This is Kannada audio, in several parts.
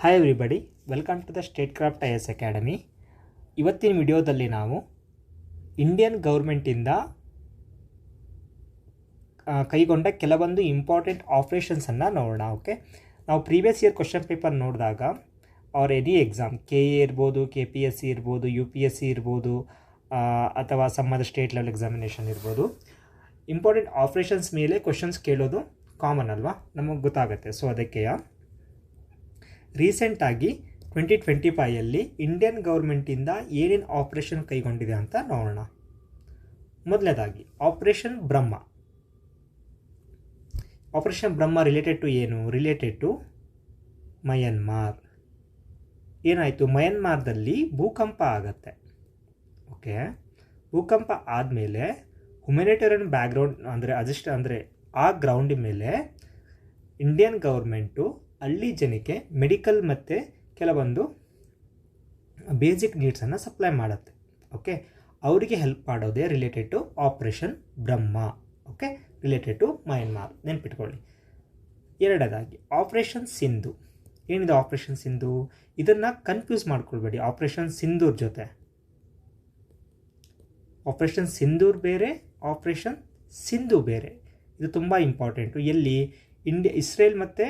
Hi everybody, welcome to the state craft IAS academy. ಇವತ್ತಿನ ವಿಡಿಯೋದಲ್ಲಿ ನಾವು ಇಂಡಿಯನ್ ಗೌರ್ಮೆಂಟಿಂದ ಕೈಗೊಂಡ ಕೆಲವೊಂದು ಇಂಪಾರ್ಟೆಂಟ್ ಆಪ್ರೇಷನ್ಸನ್ನು ನೋಡೋಣ. ಓಕೆ, ನಾವು ಪ್ರೀವಿಯಸ್ ಇಯರ್ ಕ್ವಶನ್ ಪೇಪರ್ ನೋಡಿದಾಗ ಆರ್ ಎನಿ ಎಕ್ಸಾಮ್, KA ಇರ್ಬೋದು, KPSC ಇರ್ಬೋದು, UPSC ಇರ್ಬೋದು, ಅಥವಾ some other state level examination ಇರ್ಬೋದು, ಇಂಪಾರ್ಟೆಂಟ್ ಆಪ್ರೇಷನ್ಸ್ ಮೇಲೆ ಕ್ವಶನ್ಸ್ ಕೇಳೋದು ಕಾಮನ್ ಅಲ್ವಾ, ನಮಗೆ ಗೊತ್ತಾಗುತ್ತೆ. ಸೊ ಅದಕ್ಕೆ ರೀಸೆಂಟಾಗಿ 2025 ಇಂಡಿಯನ್ ಗೌರ್ಮೆಂಟಿಂದ ಏನೇನು ಆಪ್ರೇಷನ್ ಕೈಗೊಂಡಿದೆ ಅಂತ ನೋಡೋಣ. ಮೊದಲನೇದಾಗಿ operation Brahma. Operation Brahma related to ಏನು? Related to Myanmar. ಏನಾಯಿತು, ಮಯನ್ಮಾರ್ದಲ್ಲಿ ಭೂಕಂಪ ಆಗತ್ತೆ. ಓಕೆ, ಭೂಕಂಪ ಆದಮೇಲೆ ಹ್ಯುಮ್ಯಾನಿಟೇರಿಯನ್ ಬ್ಯಾಕ್ಗ್ರೌಂಡ್ ಅಂದರೆ ಆ ಗ್ರೌಂಡ್ ಮೇಲೆ ಇಂಡಿಯನ್ ಗೌರ್ಮೆಂಟು ಹಳ್ಳಿ ಜನಕ್ಕೆ ಮೆಡಿಕಲ್ ಮತ್ತು ಕೆಲವೊಂದು ಬೇಸಿಕ್ ನೀಡ್ಸನ್ನು ಸಪ್ಲೈ ಮಾಡುತ್ತೆ. ಓಕೆ, ಅವರಿಗೆ ಹೆಲ್ಪ್ ಮಾಡೋದೇ related to operation Brahma. Okay, related to Myanmar, ನೆನ್ಪಿಟ್ಕೊಳ್ಳಿ. ಎರಡನೇದಾಗಿ ಆಪರೇಷನ್ ಸಿಂಧು. ಏನಿದೆ ಆಪರೇಷನ್ ಸಿಂಧು? ಇದನ್ನು ಕನ್ಫ್ಯೂಸ್ ಮಾಡ್ಕೊಳ್ಬೇಡಿ ಆಪರೇಷನ್ ಸಿಂಧೂರ್ ಜೊತೆ. ಆಪರೇಷನ್ ಸಿಂಧೂರ್ ಬೇರೆ, ಆಪರೇಷನ್ ಸಿಂಧು ಬೇರೆ. ಇದು ತುಂಬ ಇಂಪಾರ್ಟೆಂಟು. ಎಲ್ಲಿ ಇಸ್ರೇಲ್ ಮತ್ತು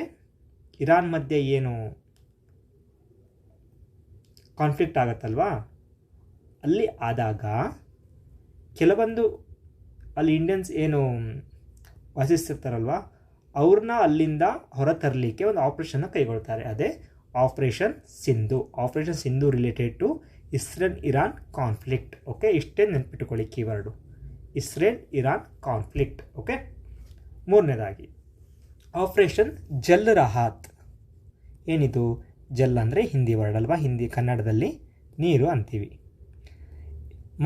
ಇರಾನ್ ಮಧ್ಯೆ ಏನು ಕಾನ್ಫ್ಲಿಕ್ಟ್ ಆಗತ್ತಲ್ವಾ, ಅಲ್ಲಿ ಆದಾಗ ಕೆಲವೊಂದು ಅಲ್ಲಿ ಇಂಡಿಯನ್ಸ್ ಏನು ವಾಸಿಸ್ತಿರ್ತಾರಲ್ವ, ಅವ್ರನ್ನ ಅಲ್ಲಿಂದ ಹೊರತರಲಿಕ್ಕೆ ಒಂದು ಆಪ್ರೇಷನ್ನ ಕೈಗೊಳ್ತಾರೆ. ಅದೇ operation Sindhu. Operation Sindhu related to Israel Iran conflict. Okay, ಇಷ್ಟೇ ನೆನ್ಪಿಟ್ಟುಕೊಳ್ಳಿ keyword, Israel Iran conflict. Okay, ಮೂರನೇದಾಗಿ ಆಪರೇಷನ್ ಜಲ್ ರಹಾತ್. ಏನಿದು? ಜಲ್ ಅಂದರೆ ಹಿಂದಿ ವರ್ಡ್ ಅಲ್ವಾ, ಕನ್ನಡದಲ್ಲಿ ನೀರು ಅಂತೀವಿ.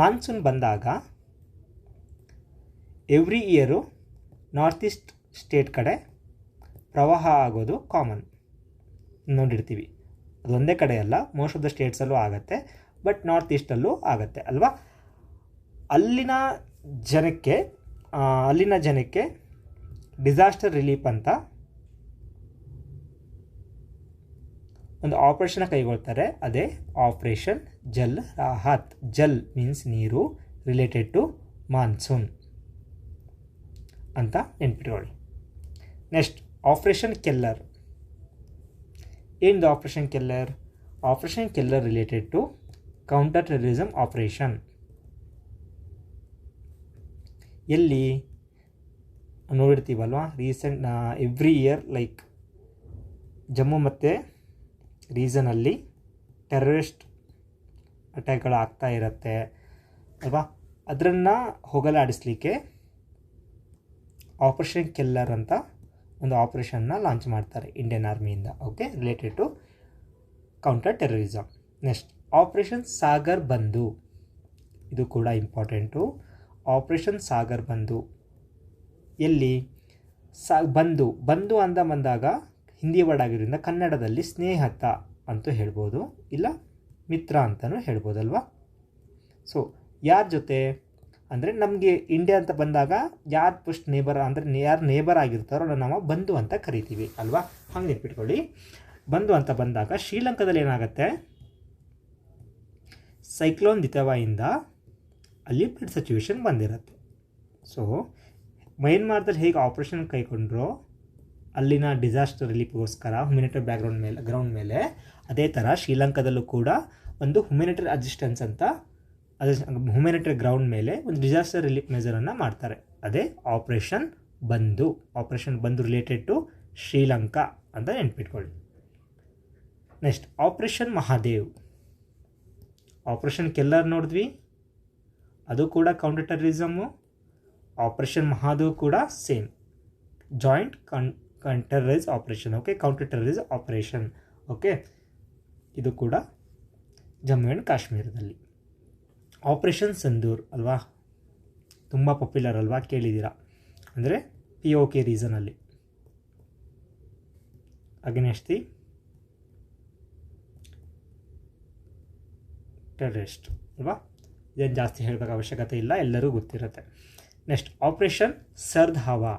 ಮಾನ್ಸೂನ್ ಬಂದಾಗ every year north East state ಕಡೆ ಪ್ರವಾಹ ಆಗೋದು ಕಾಮನ್, ನೋಡಿರ್ತೀವಿ. ಅದು ಒಂದೇ ಕಡೆ ಅಲ್ಲ, ಮೋಸ್ಟ್ ಆಫ್ ದ ಸ್ಟೇಟ್ಸಲ್ಲೂ ಆಗುತ್ತೆ, ಬಟ್ ನಾರ್ತ್ ಈಸ್ಟಲ್ಲೂ ಆಗುತ್ತೆ ಅಲ್ವಾ. ಅಲ್ಲಿನ ಜನಕ್ಕೆ ಡಿಸಾಸ್ಟರ್ ರಿಲೀಫ್ ಅಂತ ಒಂದು ಆಪರೇಷನ್ ಕೈಗೊಳ್ತಾರೆ. ಅದೇ ಆಪರೇಷನ್ ಜಲ್ ರಾಹತ್. ಜಲ್ ಮೀನ್ಸ್ ನೀರು, ರಿಲೇಟೆಡ್ ಟು ಮಾನ್ಸೂನ್ ಅಂತ ನೆನ್ಪಿಟ್ಕೊಳ್ಳಿ. Next operation Keller. ಏನಿದು operation Keller? Operation Keller related to counter terrorism operation. ಎಲ್ಲಿ ನೋಡಿರ್ತೀವಲ್ವ, ಎವ್ರಿ ಇಯರ್ ಲೈಕ್ ಜಮ್ಮು ಮತ್ತು ರೀಸನಲ್ಲಿ ಟೆರರಿಸ್ಟ್ ಅಟ್ಯಾಕ್ಗಳು ಆಗ್ತಾ ಇರುತ್ತೆ ಅಲ್ವಾ. ಅದನ್ನು ಹೋಗಲಾಡಿಸ್ಲಿಕ್ಕೆ ಆಪರೇಷನ್ ಕೆಲ್ಲರ್ ಅಂತ ಒಂದು ಆಪರೇಷನ್ನ ಲಾಂಚ್ ಮಾಡ್ತಾರೆ ಇಂಡಿಯನ್ ಆರ್ಮಿಯಿಂದ. Okay, related to counter terrorism. Next operation Sagar Bandhu. ಇದು ಕೂಡ ಇಂಪಾರ್ಟೆಂಟು. ಆಪರೇಷನ್ ಸಾಗರ್ ಬಂಧು ಎಲ್ಲಿ? ಬಂಧು ಅಂತ ಬಂದಾಗ ಹಿಂದಿ ವರ್ಡ್ ಆಗಿರೋದ್ರಿಂದ ಕನ್ನಡದಲ್ಲಿ ಸ್ನೇಹಿತ ಅಂತೂ ಹೇಳ್ಬೋದು, ಇಲ್ಲ ಮಿತ್ರ ಅಂತಲೂ ಹೇಳ್ಬೋದಲ್ವಾ. ಸೊ ಯಾರ ಜೊತೆ ಅಂದರೆ ನಮಗೆ ಇಂಡಿಯಾ ಅಂತ ಬಂದಾಗ ಯಾರು ಫಸ್ಟ್ ನೇಬರ್ ಅಂದರೆ ಯಾರು ನೇಬರ್ ಆಗಿರ್ತಾರೋ ನಾವು ಬಂಧು ಅಂತ ಕರಿತೀವಿ ಅಲ್ವಾ. ಹಂಗೆ ನೆನ್ಪಿಟ್ಕೊಳ್ಳಿ. ಬಂಧು ಅಂತ ಬಂದಾಗ ಶ್ರೀಲಂಕಾದಲ್ಲಿ ಏನಾಗುತ್ತೆ, ಸೈಕ್ಲೋನ್ ದಿತವಾಯಿಂದ ಅಲ್ಲಿ ಫ್ಲಡ್ ಸಿಚುವೇಶನ್ ಬಂದಿರುತ್ತೆ. ಸೊ ಮಯನ್ಮಾರ್ದಲ್ಲಿ ಹೇಗೆ ಆಪರೇಷನ್ ಕೈಗೊಂಡ್ರೋ ಅಲ್ಲಿನ ಡಿಸಾಸ್ಟರ್ ರಿಲೀಫ್ಗೋಸ್ಕರ ಹ್ಯುಮ್ಯಾನಿಟರಿ ಗ್ರೌಂಡ್ ಮೇಲೆ, ಅದೇ ಥರ ಶ್ರೀಲಂಕಾದಲ್ಲೂ ಕೂಡ ಒಂದು ಹ್ಯುಮ್ಯಾನಿಟರಿ ಅಸಿಸ್ಟೆನ್ಸ್ ಅಂತ ಹ್ಯುಮ್ಯಾನಿಟರಿ ಗ್ರೌಂಡ್ ಮೇಲೆ ಒಂದು ಡಿಸಾಸ್ಟರ್ ರಿಲೀಫ್ ಮೆಜರನ್ನು ಮಾಡ್ತಾರೆ. ಅದೇ ಆಪರೇಷನ್ ಬಂಧು. ಆಪರೇಷನ್ ಬಂಧು ರಿಲೇಟೆಡ್ ಟು ಶ್ರೀಲಂಕಾ ಅಂತ ನೆನ್ಪಿಟ್ಕೊಳ್ಳಿ. Next operation Mahadev. Operation Keller ನೋಡಿದ್ವಿ, ಅದು ಕೂಡ ಕೌಂಟರ್ ಟೆರರಿಸಮು. ಆಪರೇಷನ್ ಮಹಾದೇವ್ ಕೂಡ same, joint terrorist operation. Okay, counter terrorist operation. Okay, ಇದು ಕೂಡ ಜಮ್ಮು ಆ್ಯಂಡ್ ಕಾಶ್ಮೀರದಲ್ಲಿ. ಆಪರೇಷನ್ ಸಿಂಧೂರ್ ಅಲ್ವಾ, ತುಂಬ ಪಾಪ್ಯುಲರ್ ಅಲ್ವಾ, ಕೇಳಿದ್ದೀರಾ. ಅಂದರೆ POK ರೀಸನಲ್ಲಿ ಅಗೇನೆಸ್ಟ್ ದಿ ಟೆರರಿಸ್ಟ್ ಅಲ್ವಾ. ಇದೇನು ಜಾಸ್ತಿ ಹೇಳಬೇಕು ಅವಶ್ಯಕತೆ ಇಲ್ಲ, ಎಲ್ಲರೂ ಗೊತ್ತಿರುತ್ತೆ. ನೆಕ್ಸ್ಟ್ ಆಪರೇಷನ್ ಸರ್ದ್ ಹವಾ.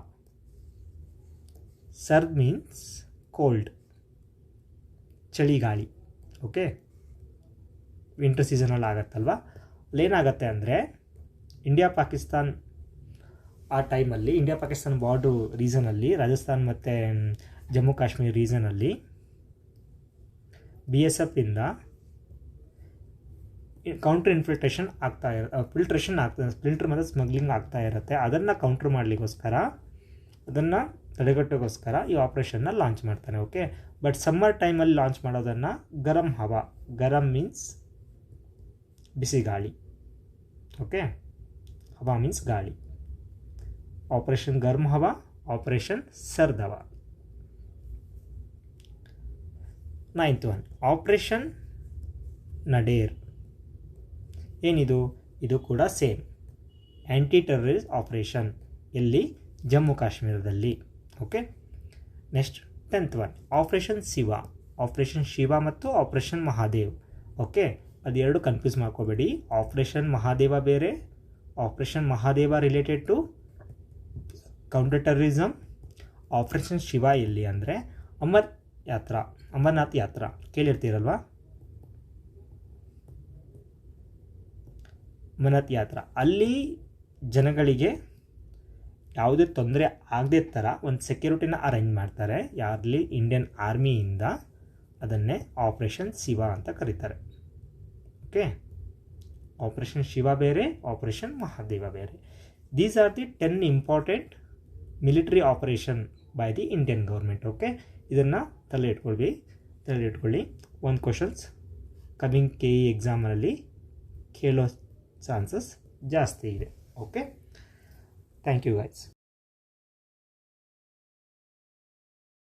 ಸರ್ದ್ ಮೀನ್ಸ್ ಕೋಲ್ಡ್, ಚಳಿಗಾಳಿ. ಓಕೆ, ವಿಂಟರ್ ಸೀಸನಲ್ಲಿ ಆಗುತ್ತಲ್ವ. ಅಲ್ಲೇನಾಗತ್ತೆ ಅಂದರೆ ಇಂಡಿಯಾ ಪಾಕಿಸ್ತಾನ್ ಆ ಟೈಮಲ್ಲಿ, ಇಂಡಿಯಾ ಪಾಕಿಸ್ತಾನ್ ಬಾರ್ಡ್ರು ರೀಸನಲ್ಲಿ, ರಾಜಸ್ಥಾನ್ ಮತ್ತು ಜಮ್ಮು ಕಾಶ್ಮೀರ ರೀಸನಲ್ಲಿ BSF ಇಂದ ಕೌಂಟರ್ ಇನ್ಫಿಲ್ಟ್ರೇಷನ್ ಸ್ಪ್ಲಿಂಟರ್ ಮತ್ತು ಸ್ಮಗ್ಲಿಂಗ್ ಆಗ್ತಾ ಇರುತ್ತೆ. ಅದನ್ನು ಕೌಂಟ್ರ್ ಮಾಡಲಿಕ್ಕೋಸ್ಕರ, ಅದನ್ನು ತಡೆಗಟ್ಟೋಕ್ಕೋಸ್ಕರ ಈ ಆಪ್ರೇಷನ್ನ ಲಾಂಚ್ ಮಾಡ್ತಾನೆ. ಓಕೆ, ಬಟ್ ಸಮ್ಮರ್ ಟೈಮಲ್ಲಿ ಲಾಂಚ್ ಮಾಡೋದನ್ನು ಗರಂ ಹವಾ, ಗರಂ ಮೀನ್ಸ್ ಬಿಸಿ ಗಾಳಿ. ಓಕೆ, ಹವಾ ಮೀನ್ಸ್ ಗಾಳಿ. ಆಪರೇಷನ್ ಗರ್ಮ್ ಹವಾ, ಆಪರೇಷನ್ ಸರ್ದ್ ಹವಾ. 9th one, operation ನಡೇರ್. ಏನಿದು? ಇದು ಕೂಡ ಸೇಮ್ ಆ್ಯಂಟಿ ಟೆರರಿಸ್ಟ್ ಆಪರೇಷನ್. ಎಲ್ಲಿ? ಜಮ್ಮು ಕಾಶ್ಮೀರದಲ್ಲಿ. Okay, next 10th one, operation Shiva. Operation Shiva ಮತ್ತು ಆಪರೇಷನ್ ಮಹಾದೇವ್. ಓಕೆ, ಅದೆರಡು ಕನ್ಫ್ಯೂಸ್ ಮಾಡ್ಕೋಬೇಡಿ. ಆಪರೇಷನ್ ಮಹಾದೇವ ಬೇರೆ, operation Mahadeva related to counter terrorism. Operation Shiva ಎಲ್ಲಿ ಅಂದರೆ ಅಮರ್ನಾಥ್ ಯಾತ್ರಾ ಕೇಳಿರ್ತೀರಲ್ವಾ? ಅಮರ್ನಾಥ್ ಯಾತ್ರಾ, ಅಲ್ಲಿ ಜನಗಳಿಗೆ ಯಾವುದೇ ತೊಂದರೆ ಆಗದೇ ಥರ ಒಂದು ಸೆಕ್ಯೂರಿಟಿನ ಅರೇಂಜ್ ಮಾಡ್ತಾರೆ. ಯಾರಲ್ಲಿ? ಇಂಡಿಯನ್ ಆರ್ಮಿಯಿಂದ. ಅದನ್ನೇ ಆಪರೇಷನ್ ಶಿವ ಅಂತ ಕರೀತಾರೆ. ಓಕೆ, ಆಪರೇಷನ್ ಶಿವ ಬೇರೆ, ಆಪರೇಷನ್ ಮಹಾದೇವ ಬೇರೆ. These are the 10 important military operation by the Indian government. Okay, ಇದನ್ನು ತಲೆ ಇಟ್ಕೊಳ್ಳಿ. ಒಂದು ಕ್ವಶನ್ಸ್ ಕಮಿಂಗ್ KE ಎಕ್ಸಾಮಲ್ಲಿ ಕೇಳೋ ಚಾನ್ಸಸ್ ಜಾಸ್ತಿ ಇದೆ. Okay, thank you guys.